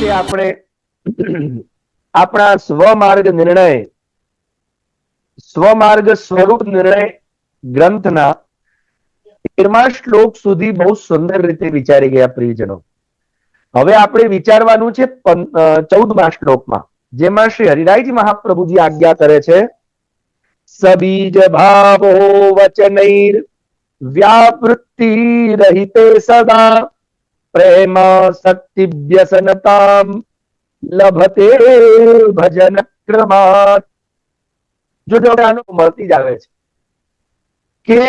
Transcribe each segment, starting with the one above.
છે આપણે આપણા સ્વમાર્ગ નિર્ણય સ્વમાર્ગ સ્વરૂપ નિર્ણય ગ્રંથના 13મા શ્લોક સુધી બહુ સુંદર રીતે વિચારી ગયા પ્રિયજનો. હવે આપણે વિચારવાનું છે 14મા શ્લોકમાં, જેમાં શ્રી હરિરાયજી મહાપ્રભુજી આજ્ઞા કરે છે, સબીજ ભાવો વચનૈર વ્યાવૃત્તિ રહિતે સદા પ્રેમ શક્તિ વ્યસનતામ લભતે ભજન ક્રમાત. જો આનો મળતી જ આવે છે કે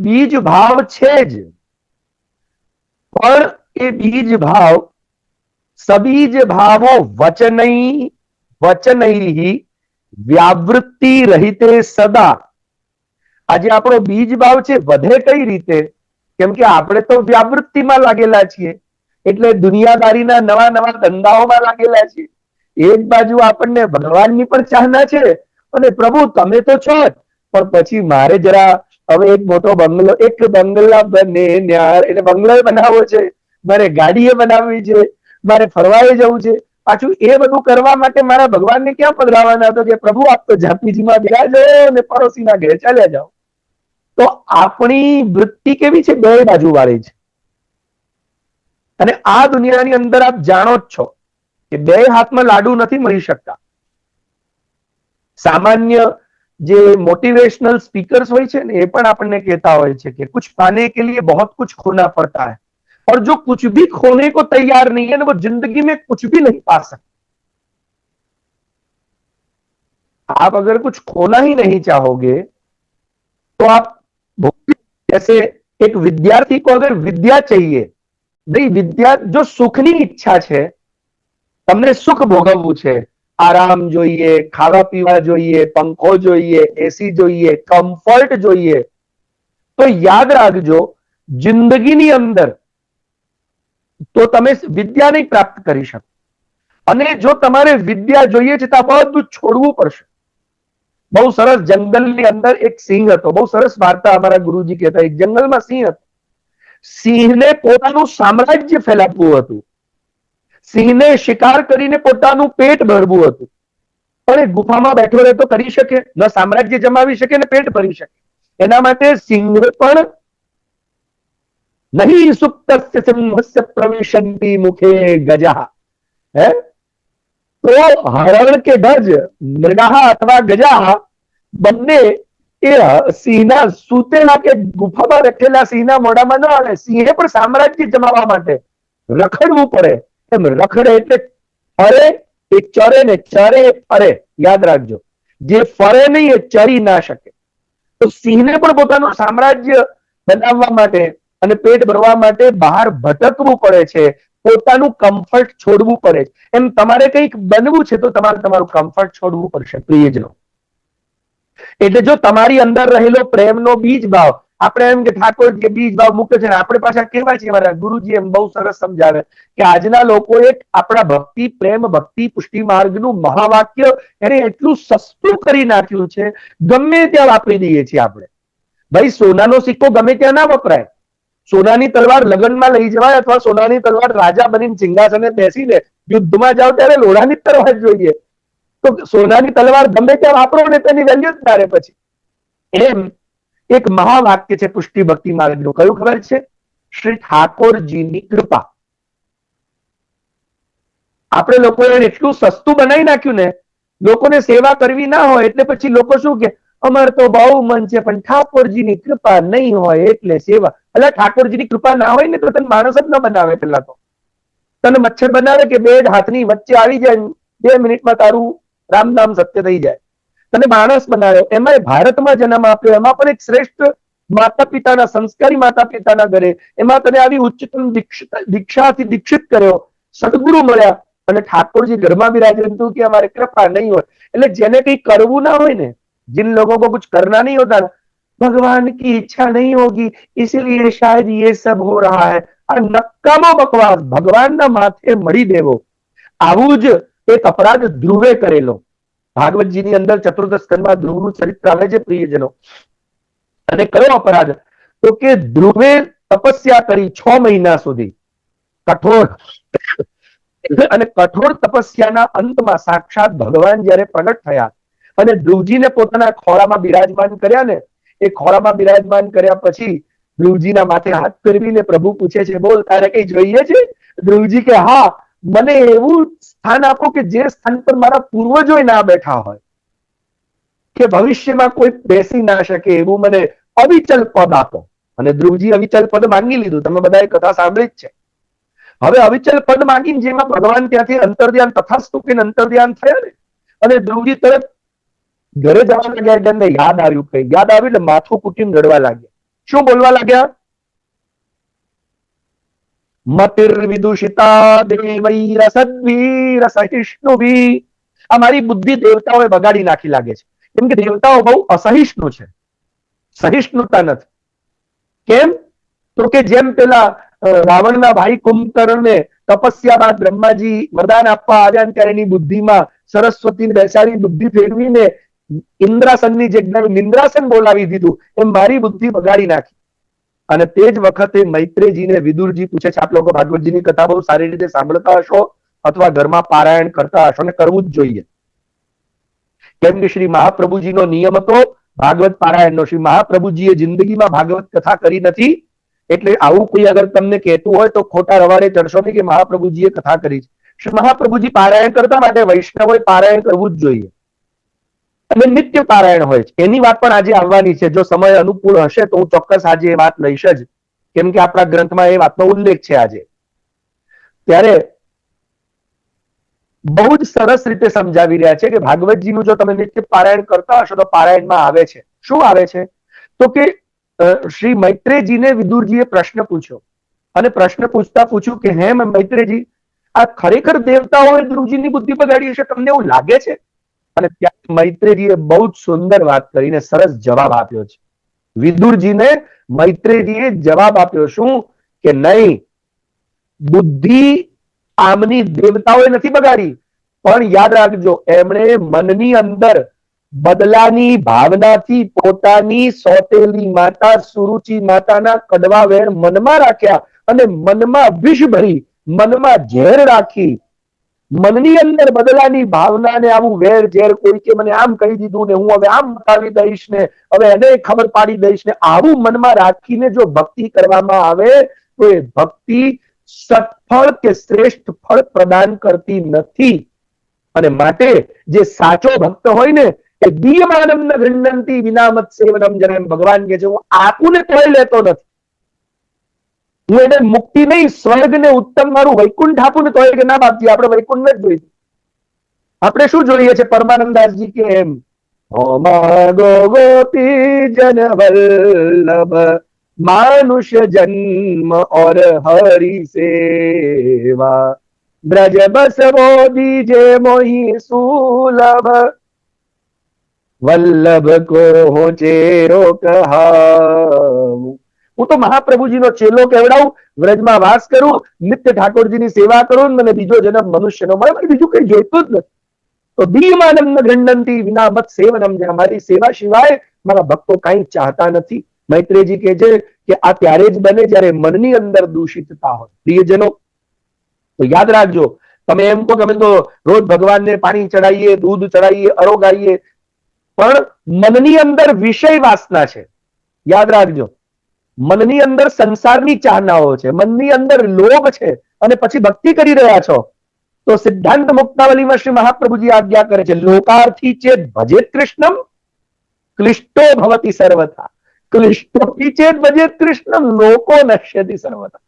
બીજ ભાવ છે જ, પણ એ બીજ ભાવ સબીજ ભાવો વચનૈ વ્યાવૃત્તિ રહિતે સદા. આજે આપણો બીજ ભાવ છે વધે કઈ રીતે? કેમ કે આપણે તો વ્યાવૃત્તિમાં લાગેલા છીએ, એટલે દુનિયાદારીના નવા નવા ધંધાઓમાં લાગેલા છીએ. એક બાજુ આપણને ભગવાનની પણ ચાહના છે, અને પ્રભુ તમે તો છો જ, પણ પછી મારે જરા હવે એક મોટો બંગલો, એક બંગલા બને ન્યાર એટલે બંગલો બનાવવો છે, મારે ગાડીએ બનાવવી છે, મારે ફરવાએ જવું છે. પાછું એ બધું કરવા માટે મારા ભગવાનને ક્યાં પધરાવાના હતો કે પ્રભુ આપ તો ઝાંપીજીમાં બિરાજો અને પડોશીના ઘરે ચાલ્યા જાઓ. તો આપણી વૃત્તિ કેવી છે? બે બાજુ વાળી છે. અને આ દુનિયાની અંદર આપ જાણો જ છો કે બે હાથમાં લાડુ નથી મળી શકતા. સામાન્ય જે મોટિવેशनल स्पीकर्स હોય છે ને, એ પણ આપણને કહેતા હોય છે કે कुछ पाने के लिए बहुत कुछ खोना पड़ता है, और जो कुछ भी खोने को तैयार नहीं है ना, वो जिंदगी में कुछ भी नहीं पा सकता. आप अगर कुछ खोना ही नहीं चाहोगे तो आप जैसे एक विद्यार्थी को अगर विद्या चाहिए, भाई विद्या जो सुखनी इच्छा है, તમને સુખ ભોગવવું છે, આરામ જોઈએ, ખાવા પીવા જોઈએ, પંખો જોઈએ, એસી જોઈએ, કમ્ફર્ટ જોઈએ, તો યાદ રાખજો જિંદગીની અંદર તો તમે વિદ્યા નહીં પ્રાપ્ત કરી શકો. અને જો તમારે વિદ્યા જોઈએ છે તો આ બધું છોડવું પડશે. બહુ સરસ જંગલની અંદર એક સિંહ હતો. બહુ સરસ વાર્તા અમારા ગુરુજી કહેતા, એક જંગલમાં સિંહ હતો. સિંહને પોતાનું સામ્રાજ્ય ફેલાવવું હતું, સિંહને શિકાર કરીને પોતાનું પેટ ભરવું હતું, પણ એ ગુફામાં બેઠો રહેતો કરી શકે ન? સામ્રાજ્ય જમાવી શકે ને પેટ ભરી શકે. એના માટે સિંહ પણ નહીં સુપ્તસ્ય સિંહસ્ય પ્રવિશન્તિ મુખે ગજા. હે તો હરણ કે ગજ, મૃગા અથવા ગજા, બંને એ સિંહના સૂતેલા કે ગુફામાં બેઠેલા સિંહના મોઢામાં ન આવે. સિંહે પણ સામ્રાજ્ય જમાવવા માટે રખડવું પડે. એમ રખડે એટલે ફરે, એ ચરે ને ચરે ફરે. યાદ રાખજો, જે ફરે નહીં એ ચરી ના શકે. તો સિંહને પણ પોતાનું સામ્રાજ્ય બનાવવા માટે અને પેટ ભરવા માટે બહાર ભટકવું પડે છે, પોતાનું કમ્ફર્ટ છોડવું પડે છે. એમ તમારે કંઈક બનવું છે તો તમારે તમારું કમ્ફર્ટ છોડવું પડશે પ્રિયજનો. એટલે જો તમારી અંદર રહેલો પ્રેમનો બીજ ભાવ, આપણે એમ કે ઠાકોર જે બીજ ભાવ મૂકે છે ને, આપણે પાછા કેવા છે, મારા ગુરુજી એમ બહુ સરસ સમજાવે કે આજના લોકોએ આપણા ભક્તિ પ્રેમ ભક્તિ પુષ્ટિ માર્ગનું મહાવાક્ય એને એટલું સસ્તું કરી નાખ્યું છે, ગમે ત્યાં વાપરી દઈએ છીએ આપણે. ભાઈ સોનાનો સિક્કો ગમે ત્યાં ના વપરાય. સોનાની તલવાર લગ્નમાં લઈ જવાય, અથવા સોનાની તલવાર રાજા બનીને સિંહાસને બેસીને યુદ્ધમાં જાઓ ત્યારે લોઢાની તલવાર જોઈએ. તો સોનાની તલવાર ગમે ત્યાં વાપરો ને તેની વેલ્યુ જ ના રહે પછી. એમ એક મહાવાક્ય છે પુષ્ટિ ભક્તિ માર્ગનું. કયું ખબર છે? શ્રી ઠાકોરજીની કૃપા. આપણે લોકોએ એટલું સસ્તું બનાવી નાખ્યું ને, લોકોને સેવા કરવી ના હોય એટલે પછી લોકો શું કે, અમારે તો બહુ મન છે પણ ઠાકોરજીની કૃપા નહીં હોય એટલે સેવા. એટલે ઠાકોરજીની કૃપા ના હોય ને તો તને માણસ જ ન બનાવે. પેલા તો તને મચ્છર બનાવે કે બે હાથની વચ્ચે આવી જાય, 2 મિનિટમાં તારું રામ નામ સત્ય થઈ જાય. તને માણસ બનાવ્યો, એમાં ભારતમાં જન્મ આપ્યો, એમાં પણ એક શ્રેષ્ઠ માતા પિતાના, સંસ્કારી માતા પિતાના ઘરે, એમાં તને આવી ઉચ્ચતમ દીક્ષાથી દીક્ષિત કર્યો, સદગુરુ મળ્યા, અને ઠાકોરજી ઘરમાં બિરાજે તું કે हमारे कृपा नहीं હોય. એટલે જેને કઈ કરવું ના હોય ને, जिन लोगों को कुछ करना नहीं होता, भगवान की इच्छा नहीं होगी इसीलिए शायद ये सब हो रहा है. આ નકામો બકવાસ ભગવાનના માથે મળી દેવો. આવું જ એક અપરાધ ધ્રુવે કરેલો. ભાગવતજીની અંદર ચતુર્થ સ્કંદમાં ધ્રુવનું ચરિત્ર આવે છે પ્રિયજનો. અને કયો અપરાધ? તો કે ધ્રુવે તપસ્યા કરી 6 મહિના સુધી, કઠોર અને કઠોર તપસ્યાના અંતમાં સાક્ષાત ભગવાન જ્યારે પ્રગટ થયા અને ધ્રુવજીને પોતાના ખોળામાં બિરાજમાન કર્યા ને, એ ખોળામાં બિરાજમાન કર્યા પછી ધ્રુવજીના માથે હાથ ફેરવીને પ્રભુ પૂછે છે, બોલ તારે કઈ જોઈએ છે? ધ્રુવજી કે હા, મને એવું સ્થાન આપો કે જે સ્થાન પર મારા પૂર્વજોએ ના બેઠા હોય, કે ભવિષ્યમાં કોઈ બેસી ના શકે એવું મને અવિચલ પદ આપો. અને ધ્રુવજી અવિચલ પદ માંગી લીધું. તમે બધાએ કથા સાંભળી જ છે. હવે અવિચલ પદ માંગીને જેમાં ભગવાન ત્યાંથી અંતર્ધ્યાન તથાસ્તુ કે અંતર્ધ્યાન થયા ને, અને ધ્રુવજી તરત ઘરે જવા લાગ્યા એટલે એમને યાદ આવ્યું, કઈ યાદ આવ્યું એટલે માથું કૂટીને રડવા લાગ્યા. શું બોલવા લાગ્યા? મતિર વિદુષિતા દેવૈર સદ્વીર સહિષ્ણુભી. આ મારી બુદ્ધિ દેવતાઓએ બગાડી નાખી લાગે છે. કેમ કે દેવતાઓ બહુ અસહિષ્ણુ છે, સહિષ્ણુતા નથી. કેમ? તો કે જેમ પેલા રાવણના ભાઈ કુંભકર્ણને તપસ્યા બાદ બ્રહ્માજી વરદાન આપવા આવ્યા ત્યારે એની બુદ્ધિમાં સરસ્વતીને બેસાડી બુદ્ધિ ફેરવીને ઇન્દ્રાસનની જગ્યાએ નિંદ્રાસન બોલાવી દીધું, એમ મારી બુદ્ધિ બગાડી નાખી. અને તે જ વખતે મૈત્રેયજીને વિદુરજી પૂછે છે, આપ લોકો ભાગવતજીની કથા બહુ સારી રીતે સાંભળતા હશો અથવા ઘરમાં પારાયણ કરતા હશો, અને કરવું જ જોઈએ. કેમ કે શ્રી મહાપ્રભુજીનો નિયમ હતો ભાગવત પારાયણનો. શ્રી મહાપ્રભુજીએ જિંદગીમાં ભાગવત કથા કરી નથી, એટલે આવું કોઈ અગર તમને કહેતું હોય તો ખોટા રવાડે ચડશો નહીં કે મહાપ્રભુજીએ કથા કરી છે. શ્રી મહાપ્રભુજી પારાયણ કરતા, માટે વૈષ્ણવોએ પારાયણ કરવું જ જોઈએ. અને નિત્ય પારાયણ હોય છે. એની વાત પણ આજે આવવાની છે. જો સમય અનુકૂળ હશે તો હું ચોક્કસ આજે એ વાત લઈશ જ, કેમ કે આપણા ગ્રંથમાં એ વાતનો ઉલ્લેખ છે આજે. ત્યારે બહુ જ સરસ રીતે સમજાવી રહ્યા છે કે ભાગવતજીનું જો તમે નિત્ય પારાયણ કરતા હશો તો પારાયણમાં આવે છે. શું આવે છે? તો કે શ્રી મૈત્રેયજીને વિદુરજીએ પ્રશ્ન પૂછ્યો, અને પ્રશ્ન પૂછતા પૂછ્યું કે હે મૈત્રેયજી, આ ખરેખર દેવતાઓએ ધ્રુવજીની બુદ્ધિ બગાડી હશે, તમને એવું લાગે છે? અને ત્યાં મૈત્રેયજીએ બહુ જ સુંદર વાત કરીને સરસ જવાબ આપ્યો છે. વિદુરજીને મૈત્રેયજીએ જવાબ આપ્યો શું? કે નહીં, બુદ્ધિ આમની દેવતાઓએ નથી બગાડી, પણ યાદ રાખજો એમણે મનની અંદર બદલાની ભાવનાથી પોતાની સોતેલી માતા સુરુચિ માતાના કડવા વેર મનમાં રાખ્યા અને મનમાં વિષ ભરી, મનમાં ઝેર રાખી, મનની અંદર બદલાની ભાવના ને આવું વેર ઝેર, કોઈ કે મને આમ કહી દીધું ને હું હવે આમ બતાવી દઈશ ને હવે એને ખબર પાડી દઈશ ને, આવું મનમાં રાખીને જો ભક્તિ કરવામાં આવે તો એ ભક્તિ સત્ફળ કે શ્રેષ્ઠ ફળ પ્રદાન કરતી નથી. અને માટે જે સાચો ભક્ત હોય ને એ દીયમાનમ ન ગૃહ્ણન્તિ વિના મત સેવનમ, જેમ ભગવાન કે છે હું આપું ને તોય લેતો નથી, હું એને મુક્તિ નહીં સ્વર્ગ ને ઉત્તમ મારું વૈકુંઠ આપું ને તોય કે ના બાપજી આપણે વૈકુંઠ જ જોઈએ. આપણે શું જોઈએ છે? પરમાનંદાસજી કે એમ, ગોપી જન વલ્લભ मानुष्य जन्म और हरि सेवा, ब्रज बसवो दीजे मोहि सुलभ, वल्लभ को चेरो कहाऊं. હું તો મહાપ્રભુજીનો ચેલો કહેવડાવું, વ્રજમાં વાસ કરું, નિત્ય ઠાકોરજીની સેવા કરું, મને બીજો જન્મ મનુષ્યનો મળે, મને બીજું કઈ જોઈતું જ નથી. તો દીયમાનમ ગૃહ્ણન્તિ વિના મત સેવનમ, જે અમારી સેવા સિવાય મારા ભક્તો કઈ ચાહતા નથી. મૈત્રેયજી કહે છે કે આ ત્યારે જ બને જ્યારે મનની અંદર દૂષિતતા હોય. પ્રિયજનો, તો યાદ રાખજો, તમે એમ કહો કે અમે તો રોજ ભગવાનને પાણી ચડાવીએ, દૂધ ચડાવીએ, અરોગાઈએ, પણ મનની અંદર વિષય વાસના છે. યાદ રાખજો, મનની અંદર સંસારની ચાહનાઓ છે, મનની અંદર લોભ છે, અને પછી ભક્તિ કરી રહ્યા છો તો સિદ્ધાંત મુક્તાવલીમાં શ્રી મહાપ્રભુજી આજ્ઞા કરે છે, લોકાર્થી ચેત ભજેત કૃષ્ણમ ક્લિષ્ટો ભવતિ સર્વથા, ક્લિષ્ટોથી ચેત ભજેત કૃષ્ણમ લોકો નશ્યતિ સર્વથા.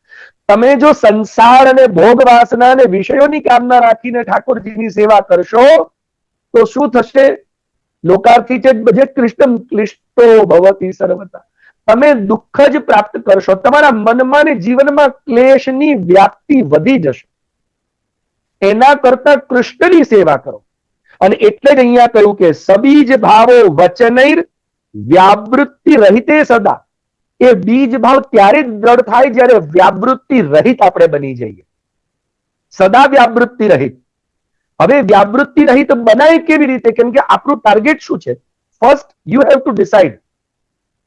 તમે જો સંસાર અને ભોગ વાસના અને વિષયોની કામના રાખીને ઠાકોરજીની સેવા કરશો તો શું થશે? લોકાર્થી ચેત ભજેત કૃષ્ણમ ક્લિષ્ટો ભવતિ સર્વથા. તમે દુઃખ જ પ્રાપ્ત કરશો, તમારા મનમાં ને જીવનમાં ક્લેશની વ્યાપ્તિ વધી જશે. એના કરતા કૃષ્ણની સેવા કરો. અને એટલે જ અહીંયા કહ્યું કે સબીજ ભાવો વચનૈર વ્યાવૃત્તિ રહિતે સદા. એ બીજ ભાવ ત્યારે જ દ્રઢ થાય જ્યારે વ્યાવૃત્તિ રહિત આપણે બની જઈએ, સદા વ્યાવૃત્તિ રહિત. હવે વ્યાવૃત્તિ રહિત બનાય કેવી રીતે? કેમ કે આપણું ટાર્ગેટ શું છે? First you have to decide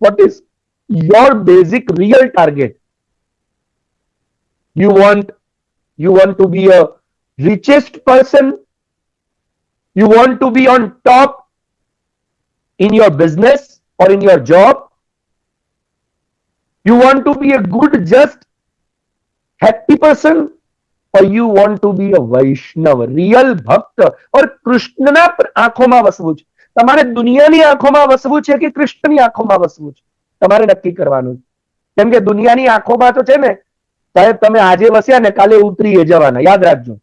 what is your basic real target. You want to be a richest person, you want to be on top in your business or in your job, you want to be a good, just, happy person, or you want to be a Vaishnav, real ભક્ત, और કૃષ્ણના આંખોમાં વસવું છે. તમારે દુનિયાની આંખોમાં વસવું છે કે કૃષ્ણની આંખોમાં વસવું છે, તમારે નક્કી કરવાનું. કેમ કે દુનિયાની આંખોમાં તો છે ને સાહેબ, તમે આજે વસ્યા ને કાલે ઉતરી જવાના, યાદ રાખજો.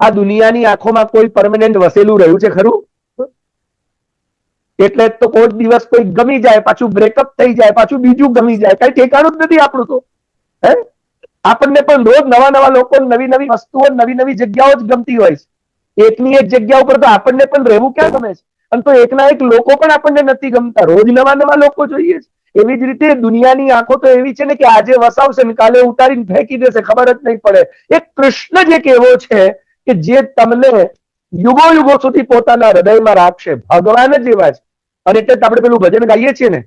આ દુનિયાની આંખોમાં કોઈ પરમેનન્ટ વસેલું રહ્યું છે ખરું? એટલે તો કોઈ દિવસ કોઈ ગમી જાય, પાછું બ્રેકઅપ થઈ જાય, પાછું બીજું ગમી જાય, કઈ ઠેકાણું જ નથી આપણું તો. હે, આપણને પણ રોજ નવા નવા લોકો, નવી નવી વસ્તુઓ, નવી નવી જગ્યાઓ જ ગમતી હોય છે. એકની એક જગ્યા ઉપર તો આપણને પણ રહેવું ક્યાં ગમે છે? અને તો એકના એક લોકો પણ આપણને નથી ગમતા, રોજ નવા નવા લોકો જોઈએ છે. એવી જ રીતે દુનિયાની આંખો તો એવી છે ને કે આજે વસાવશે ને કાલે ઉતારીને ફેંકી દેશે, ખબર જ નહીં પડે. એક કૃષ્ણ જ એક એવો છે કે જે તમને યુગો યુગો સુધી પોતાના હૃદયમાં રાખશે. ભગવાન જ એવા છે. અને એટલે આપણે પેલું ભજન ગાઈએ છીએ ને,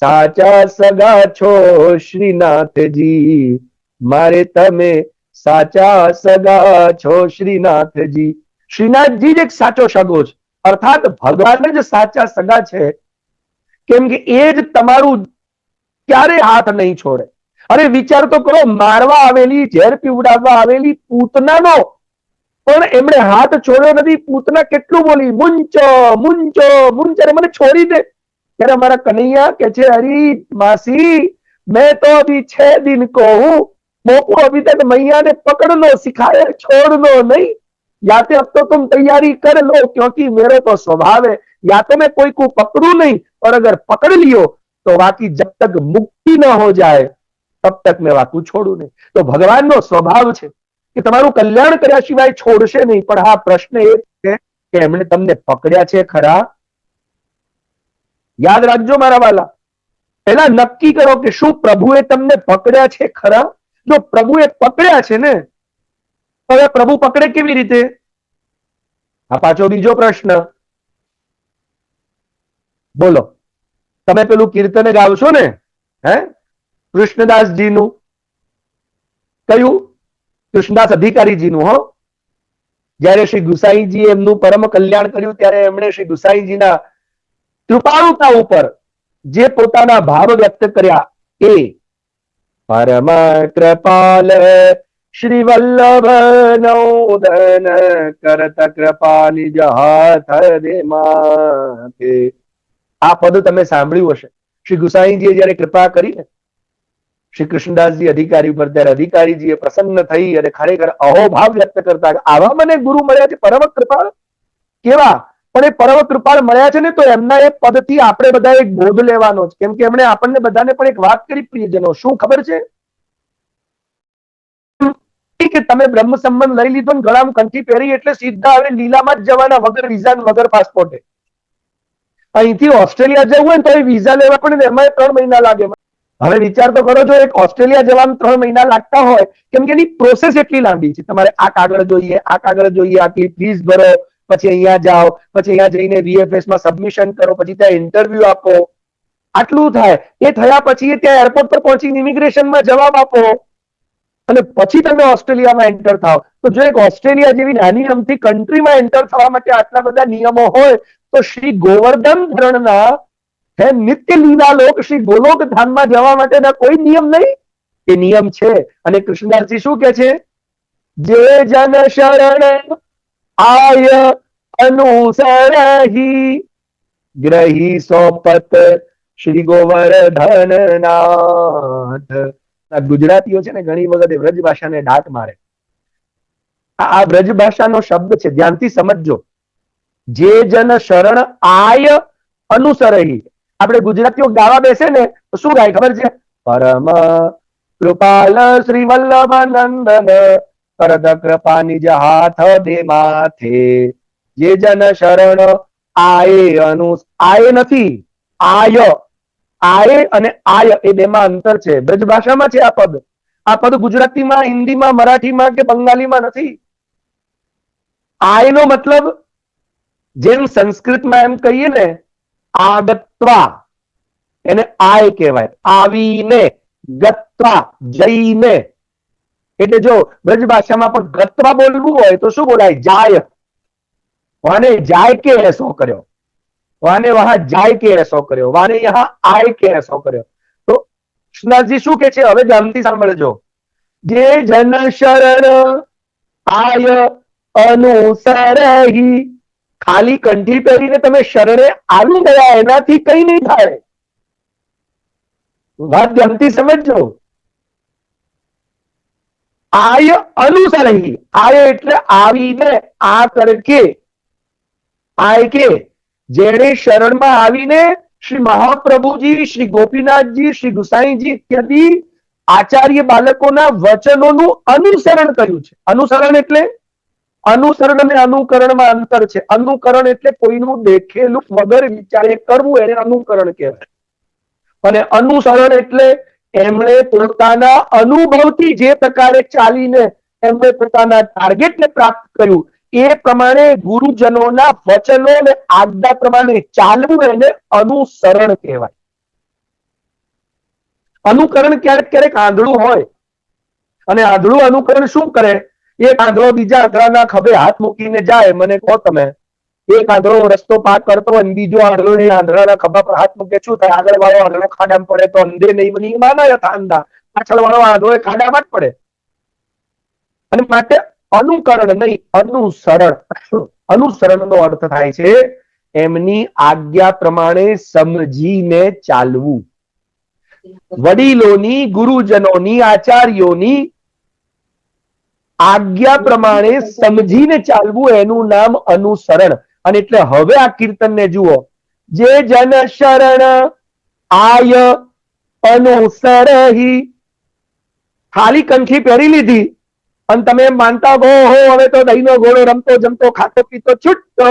સાચા સગા છો શ્રીનાથજી, મારે તમે સાચા સગા છો શ્રીનાથજી. શ્રીનાથજી જ એક સાચો સગો છે, અર્થાત ભગવાન જ સાચા સગા છે. કેમ કે એ જ તમારું ક્યારે હાથ નહીં છોડે. અરે વિચાર તો કરો, મારવા આવેલી, ઝેર પીવડાવવા આવેલી પૂતનાનો પણ એમણે હાથ છોડ્યો નથી. પૂતના કેટલું બોલી, મુંચો મુંચો મુંચ, અરે મને છોડી દે. ત્યારે અમારા કનૈયા કે છે, અરે માસી मैं तो अभी 6 दिन को हूं, मोको अभी तक मैया ने पकड़ लो सिखाया, छोड़ लो नहीं, या तो अब तो तुम तैयारी कर लो, क्योंकि मेरा तो स्वभाव है, या तो मैं कोई को पकड़ू नहीं, और अगर पकड़ लियो तो बाकी जब तक मुक्ति न हो जाए तब तक मैं वाकू छोड़ू नहीं. तो ભગવાનનો સ્વભાવ છે કે તમારું કલ્યાણ કર્યા સિવાય છોડશે નહીં. પણ હા, પ્રશ્ન એ છે કે એમણે તમને પકડ્યા છે ખરા? યાદ રાખજો મારા વાલા, પહેલા નક્કી કરો કે શું પ્રભુએ તમને પકડ્યા છે ખરા? જો પ્રભુએ પકડ્યા છે ને, હવે પ્રભુ પકડે કેવી રીતે? આ પાછો બીજો પ્રશ્ન. બોલો, તમે પેલું કીર્તન ગાવશો ને, હે, કૃષ્ણદાસજીનું, કયું? કૃષ્ણદાસ અધિકારીજીનું. હો, જયારે શ્રી ગુસાઈજી એમનું પરમ કલ્યાણ કર્યું ત્યારે એમણે શ્રી ગુસાઈજીના કૃપાળુતા ઉપર જે પોતાના ભાવ વ્યક્ત કર્યા એ પરમ કૃપાલ શ્રી વલ્લભ નોદન કરત કૃપા નિજ હાથ દે માથે. આ પદ તમે સાંભળ્યું હશે. શ્રી ગુસાઈજીએ જયારે કૃપા કરી ને શ્રી કૃષ્ણદાસજી અધિકારી ઉપર, ત્યારે અધિકારીજીએ પ્રસન્ન થઈ અને ખરેખર અહોભાવ વ્યક્ત કરતા, આવા મને ગુરુ મળ્યા છે પરમ કૃપાળ. કેવા? પણ એ પરમ કૃપાળ મળ્યા છે ને, તો એમના એ પદથી આપણે બધા એક બોધ લેવાનો છે. કેમ કે એમણે આપણને બધાને પણ એક વાત કરી, પ્રિયજનો, શું ખબર છે કે તમે બ્રહ્મ સંબંધ લઈ લીધો ને ગળામાં કંઠી પહેરી એટલે સીધા હવે લીલામાં જ જવાના, વગર વિઝા વગર પાસપોર્ટે. અહીંથી ઓસ્ટ્રેલિયા જવું હોય ને તો એ વિઝા લેવા પણ એમાં 3 મહિના લાગે. હવે વિચાર તો કરો છો, એક ઓસ્ટ્રેલિયા જવામાં 3 મહિના લાગતા હોય, કેમ કે એની પ્રોસેસ એટલી લાંબી છે. તમારે આ કાગળ જોઈએ, આ કાગળ જોઈએ, આટલી ફીસ ભરો, પછી અહીંયા જાઓ, પછી અહીંયા જઈને VFS માં સબમિશન કરો, પછી ત્યાં ઇન્ટરવ્યુ આપો, આટલું થાય. એ થયા પછી ત્યાં એરપોર્ટ પર પહોંચીને ઇમિગ્રેશનમાં જવાબ આપો અને પછી તમે ઓસ્ટ્રેલિયામાં એન્ટર થાવ. તો જો એક ઓસ્ટ્રેલિયા જેવી નાની અમથી કન્ટ્રીમાં એન્ટર થવા માટે આટલા બધા નિયમો હોય, તો શ્રી ગોવર્ધન ધરણના નિત્ય લીલા લોક શ્રી ગોલોક ધામમાં જવા માટેના કોઈ નિયમ નહીં? એ નિયમ છે. અને કૃષ્ણદાસજી શું કે છે? જે જન શરણ આય અનુસરહી, ગ્રહી સોપત શ્રી ગોવર્ધન નાથ. ગુજરાતીઓ છે ને ઘણી વખત વ્રજ ભાષાને ડાટ મારે. આ વ્રજ ભાષાનો શબ્દ છે, ધ્યાનથી સમજજો. જે જન શરણ આય અનુસરહી. આપણે ગુજરાતીઓ ગાવા બેસે ને તો શું ગાય ખબર છે? પરમ કૃપાલ શ્રી વલ્લભ નંદન કરદ કૃપા નિજ હાથ દે માથે. જે જન શરણ આય આય નથી, આય. આય અને આય એ બેમાં અંતર છે. બ્રજ ભાષામાં છે આ પદ. આ પદ ગુજરાતીમાં, હિન્દીમાં, મરાઠીમાં કે બંગાળીમાં નથી. આય નો મતલબ જેમ સંસ્કૃતમાં એમ કહીએ ને, આગત્વા, એને આય કહેવાય. આવીને, ગત્વા, જઈને. એટલે જો બ્રજ ભાષામાં પણ ગત્વા બોલવું હોય તો શું બોલાય? જાય. વાને જાય કે એસો કર્યો, વાને વહાં જાય કે એસો કર્યો, વાને યહાં આય કે એસો કર્યો. તો કૃષ્ણજી શું કે છે હવે ધ્યાનથી સાંભળજો. જે જન શરણ આય અનુસરહી, ખાલી કંઠી પહેરીને તમે શરણે આવી ગયા એનાથી કઈ નહીં થાય. વાત ધ્યાનથી સમજજો. આય અનુસરહી, આય એટલે આવીને, આ કરકે, આય કે જેણે શરણમાં આવીને શ્રી મહાપ્રભુજી, શ્રી ગોપીનાથજી, શ્રી ગુસાઈજી ઇત્યાદિ આચાર્ય બાલકોના વચનોનું અનુસરણ કર્યું છે. અનુસરણ એટલે અનુસરણ અને અનુકરણમાં અંતર છે. અનુકરણ એટલે કોઈનું દેખેલું વગર વિચારે કરવું, એને અનુકરણ કહેવાય. અને અનુસરણ એટલે એમણે પોતાના અનુભવથી જે પ્રકારે ચાલીને એમણે પોતાના ટાર્ગેટને પ્રાપ્ત કર્યું એ પ્રમાણે ગુરુજનોના વચનો અને આજ્ઞા પ્રમાણે ચાલવું, એને અનુસરણ કહેવાય. અનુકરણ ક્યારેક ક્યારેક આંધળું હોય, અને આંધળું અનુકરણ શું કરે? એક આંધળો બીજા આંધળાના ખભે હાથ મૂકીને જાય. મને કહો તમે, એક આંધળો રસ્તો પાર કરતો હોય, બીજો આંધળો એ આંધળાના ખભા પર હાથ મૂકે, શું થાય? આગળ વાળો આંધળો ખાડામાં પડે તો અંધે નહીં બની માના હતા અંધા, પાછળ વાળો આંધળો એ ખાડામાં જ પડે. અને માટે અનુકરણ નહીં, અનુસરણ. અનુસરણનો અર્થ થાય છે એમની આજ્ઞા પ્રમાણે સમજીને ચાલવું. વડીલોની, ગુરુજનોની, આચાર્યોની આજ્ઞા પ્રમાણે સમજીને ચાલવું, એનું નામ અનુસરણ. અને એટલે હવે આ કીર્તનને જુઓ. જે જન શરણ આય અનુસરહી, ખાલી કંઠી પહેરી લીધી અને તમે એમ માનતા હો હવે તો દહીંનો ઘોડો રમતો જમતો ખાતો પીતો છૂટતો,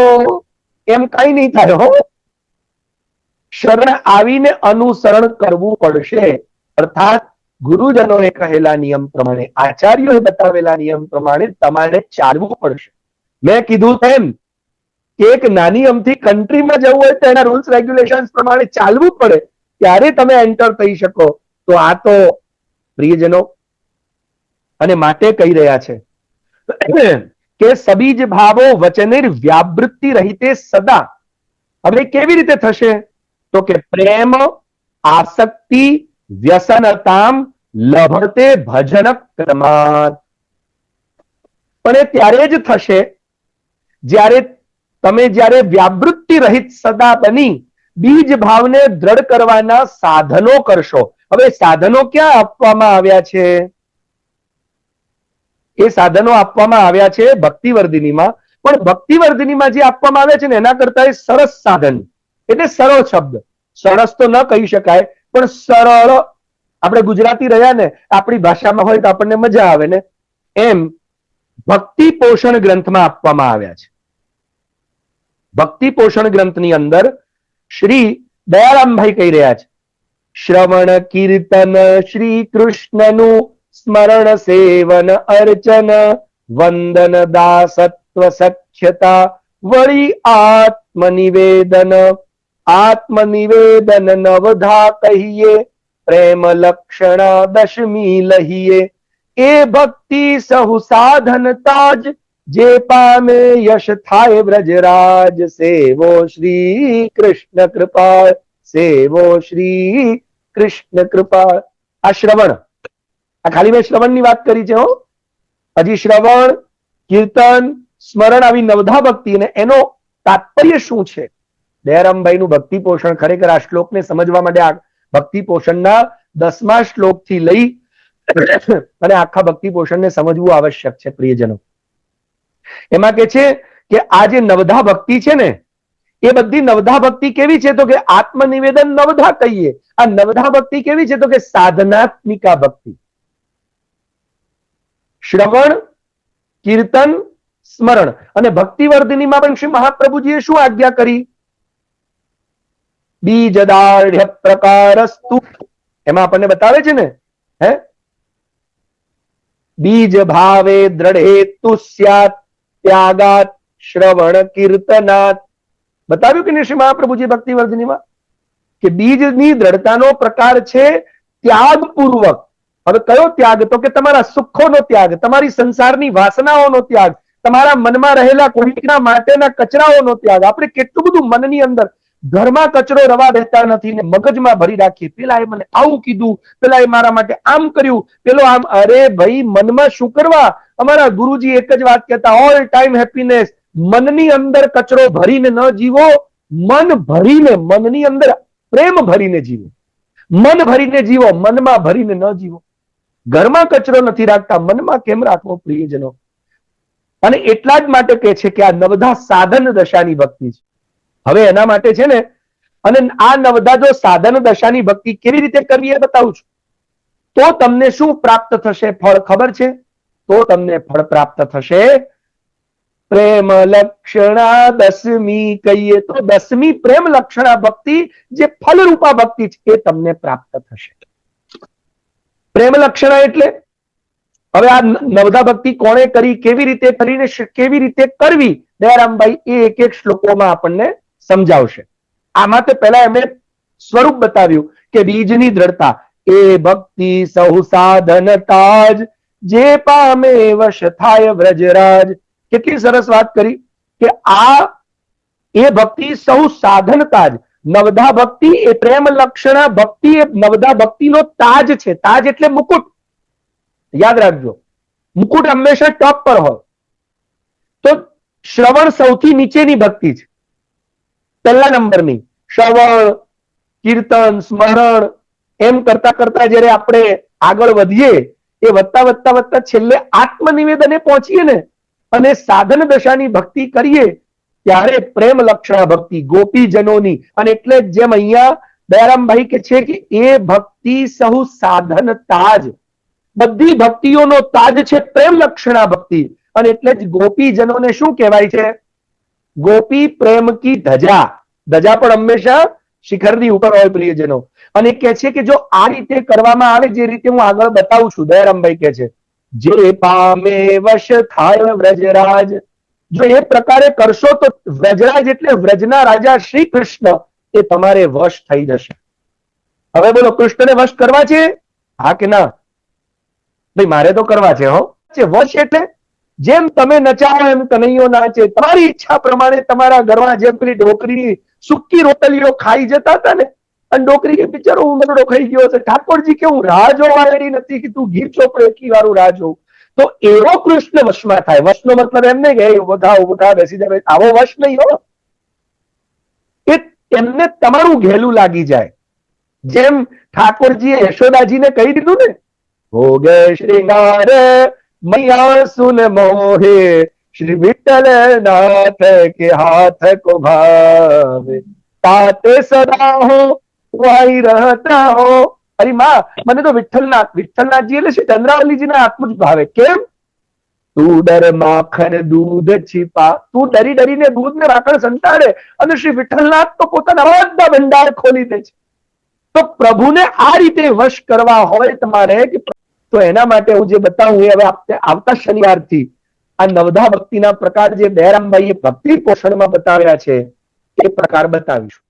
એમ કઈ નહીં થાય હો. શરણ આવીને અનુસરણ કરવું પડશે. અર્થાત ગુરુજનોએ કહેલા નિયમ પ્રમાણે, આચાર્યોએ બતાવેલા નિયમ પ્રમાણે તમારે ચાલવું પડશે. મેં કીધું તેમ કે એક નાની અમથી કન્ટ્રીમાં જવું હોય તો એના રૂલ્સ રેગ્યુલેશન પ્રમાણે ચાલવું પડે, ત્યારે તમે એન્ટર થઈ શકો. તો આ તો પ્રિયજનો અને માટે કહી રહ્યા છે કે સબીજ ભાવો વચનેર વ્યાવૃત્તિ રહિતે સદા. હવે કેવી રીતે થશે? તો કે પ્રેમ, આસક્તિ, વ્યસનતામ લભતે ભજન ક્રમાત. પણ એ ત્યારે જ થશે જ્યારે તમે વ્યાવૃત્તિ રહિત સદા બની બીજ ભાવને દ્રઢ કરવાના સાધનો કરશો. હવે સાધનો ક્યાં આપવામાં આવ્યા છે? એ સાધનો આપવામાં આવ્યા છે ભક્તિવર્ધિનીમાં. પણ ભક્તિવર્ધિનીમાં જે આપવામાં આવ્યા છે ને એના કરતા એ સરસ સાધન, એટલે સરળ શબ્દ. સરસ તો ન કહી શકાય, પણ સરળ. આપણે ગુજરાતી રહ્યા ને, આપણી ભાષામાં હોય તો આપણને મજા આવે ને, એમ ભક્તિ પોષણ ગ્રંથમાં આપવામાં આવ્યા છે. ભક્તિ પોષણ ગ્રંથની અંદર શ્રી દયારામભાઈ કહી રહ્યા છે, શ્રવણ કીર્તન શ્રી કૃષ્ણનું સ્મરણ સેવન અર્ચન વંદન દાસત્વ સખ્યતા વળી આત્મનિવેદન. આત્મનિવેદન નવધા કહીએ પ્રેમ લક્ષણા દશમી લહીએ. એ ભક્તિ સહુ સાધનતા જ જે પામે યશ થાય વ્રજરાજ. સેવો શ્રી કૃષ્ણ કૃપા, સેવો શ્રી કૃષ્ણ કૃપા. આ શ્રવણ, આ ખાલી મેં શ્રવણની વાત કરી છે હો. હજી શ્રવણ, કીર્તન, સ્મરણ આવી નવધા ભક્તિ, અને એનો તાત્પર્ય શું છે? દયારામભાઈ નું ભક્તિ પોષણ ખરેખર આ શ્લોકને સમજવા માટે આ ભક્તિ પોષણના 10મા શ્લોકથી લઈ અને આખા ભક્તિ પોષણને સમજવું આવશ્યક છે પ્રિયજનો. એમાં કે છે કે આ જે નવધા ભક્તિ છે ને, એ બધી નવધા ભક્તિ કેવી છે? તો કે આત્મનિવેદન નવધા કહીએ. આ નવધા ભક્તિ કેવી છે? તો કે સાધનાત્મિકા ભક્તિ. શ્રવણ, કીર્તન, સ્મરણ. અને ભક્તિવર્ધિનીમાં પણ શ્રી મહાપ્રભુજીએ શું આજ્ઞા કરી? બીજદાર્ઢ્ય પ્રકારસ્તુ. એમાં આપણને બતાવે છે ને, હે બીજ ભાવે દ્રઢેતુ સ્યાત ત્યાગાત શ્રવણ કીર્તનાત. બતાવ્યું કે નહીં શ્રી મહાપ્રભુજી ભક્તિવર્ધિનીમાં કે બીજની દ્રઢતાનો પ્રકાર છે ત્યાગપૂર્વક હવે કયો ત્યાગ? તો કે તમારા સુખોનો ત્યાગ, તમારી સંસારની વાસનાઓનો ત્યાગ, તમારા મનમાં રહેલા કોઈકના માટેના કચરાઓનો ત્યાગ. આપણે કેટલું બધું મનની અંદર ઘરમાં કચરો રવા દેતા નથી ને મગજમાં ભરી રાખીએ. પેલા એ મને આવું કીધું, પેલા એ મારા માટે આમ કર્યું, પેલો આમ. અરે ભાઈ, મનમાં શું કરવા? અમારા ગુરુજી એક જ વાત કહેતા, ઓલ ટાઈમ હેપીનેસ. મનની અંદર કચરો ભરીને ન જીવો, મન ભરીને, મનની અંદર પ્રેમ ભરીને જીવો, મન ભરીને જીવો, મનમાં ભરીને ન જીવો. ઘરમાં કચરો નથી રાખતા, મનમાં કેમ રાખવો પ્રિયજનો? અને એટલા જ માટે કહે છે કે આ નવધા સાધન દશાની ભક્તિ છે. હવે એના માટે છે ને, અને આ નવધા જો સાધન દશાની ભક્તિ કેવી રીતે કરવી એ બતાવું છું. તો તમને શું પ્રાપ્ત થશે? ફળ ખબર છે? તો તમને ફળ પ્રાપ્ત થશે. પ્રેમ લક્ષણા દસમી કહીએ તો 10મી પ્રેમ લક્ષણા ભક્તિ, જે ફલરૂપા ભક્તિ છે, એ તમને પ્રાપ્ત થશે. પ્રેમ લક્ષણા એટલે હવે આ નવધા ભક્તિ કોણે કરી, કેવી રીતે કરીને, કેવી રીતે કરવી, દયારામભાઈ એ એક એક શ્લોકોમાં આપણને સમજાવશે. આમાં તો પહેલા એમણે સ્વરૂપ બતાવ્યું કે બીજની દ્રઢતા એ ભક્તિ સહુ સાધન તાજ, જે પામે વશ થાય વ્રજરાજ. કેટલી સરસ વાત કરી કે આ એ ભક્તિ સહુ સાધન તાજ. નવધા ભક્તિ એ પ્રેમ લક્ષણા ભક્તિ એ નવધા ભક્તિનો તાજ છે. તાજ એટલે મુકુટ. યાદ રાખજો, મુકુટ હંમેશા ટોપ પર હોય. તો શ્રવણ સૌથી નીચેની ભક્તિ છે, પહેલા નંબરની. શ્રવણ, કીર્તન, સ્મરણ એમ કરતા કરતા જયારે આપણે આગળ વધીએ, એ વધતા વધતા વધતા છેલ્લે આત્મનિવેદને પહોંચીએ ને, અને સાધન દશાની ભક્તિ કરીએ, ત્યારે પ્રેમ લક્ષણા ભક્તિ ગોપીજનોની. અને એટલે જેમ અહીંયા દયારામભાઈ કે છે કે એ ભક્તિ સહુ સાધન તાજ, બધી ભક્તિઓનો તાજ છે પ્રેમ લક્ષણા ભક્તિ. અને એટલે જ ગોપીજનોને શું કહેવાય છે? ગોપી પ્રેમ કી ધજા. ધજા પણ હંમેશા શિખરની ઉપર હોય પ્રિયજનો. અને કહે છે કે જો આ રીતે કરવામાં આવે, જે રીતે હું આગળ બતાવું છું, દયારામભાઈ કહે છે, જે પામે વશ થાય વ્રજરાજ. જો એ પ્રકારે કરશો તો વ્રજરાજ એટલે વ્રજના રાજા શ્રી કૃષ્ણ એ તમારે વશ થઈ જશે. હવે બોલો, કૃષ્ણને વશ કરવા છે? હા કે ના? ભાઈ મારે તો કરવા છે. હો, વશ એટલે જેમ તમે નચાવો એમ કનૈયો નાચે. તમારી ઈચ્છા પ્રમાણે તમારા ઘરમાં જેમ પેલી ડોકરીની સુકી રોટલીઓ ખાઈ જતા હતા ને, અને ડોકરી કે બિચારો ઉમરડો ખાઈ ગયો છે, ઠાકોરજી કે હું રાહ જોવા રેડી નથી, કે તું ગીર ચોપડે એટલી વારું રાહ જોઉં. તો એવો કૃષ્ણ વશમાં થાય. વશનો મતલબ એમ નહીં કે ઉભો થા બેસી જાય, આવો વશ નહીં હો. એ એમને તમારું ઘેલું લાગી જાય. જેમ ઠાકોરજીએ યશોદાજીને કહી દીધું ને, હો ગે શ્રીંગાર મૈયા સુન મોહે, શ્રી વિઠ્ઠલ નાથ કે હાથ को भावे, ताते सदा हो वही रहता हो. અરે માં, મને તો વિઠ્ઠલનાથજી એટલે શ્રી ચંદ્રાવલીજીના હાથમાં જ ભાવે. કેમ? તું ડર માખણ દૂધ છીપા. તું ડરી ડરીને દૂધ ને માખણ સંતાડે, અને શ્રી વિઠ્ઠલનાથ તો પોતાના બધા ભંડાર ખોલી દે છે. તો પ્રભુને આ રીતે વશ કરવા હોય તમારે, તો એના માટે હું જે બતાવું, હવે આવતા શનિવારથી આ નવધા ભક્તિના પ્રકાર જે દયારામભાઈએ ભક્તિ પોષણમાં બતાવ્યા છે, એ પ્રકાર બતાવીશું.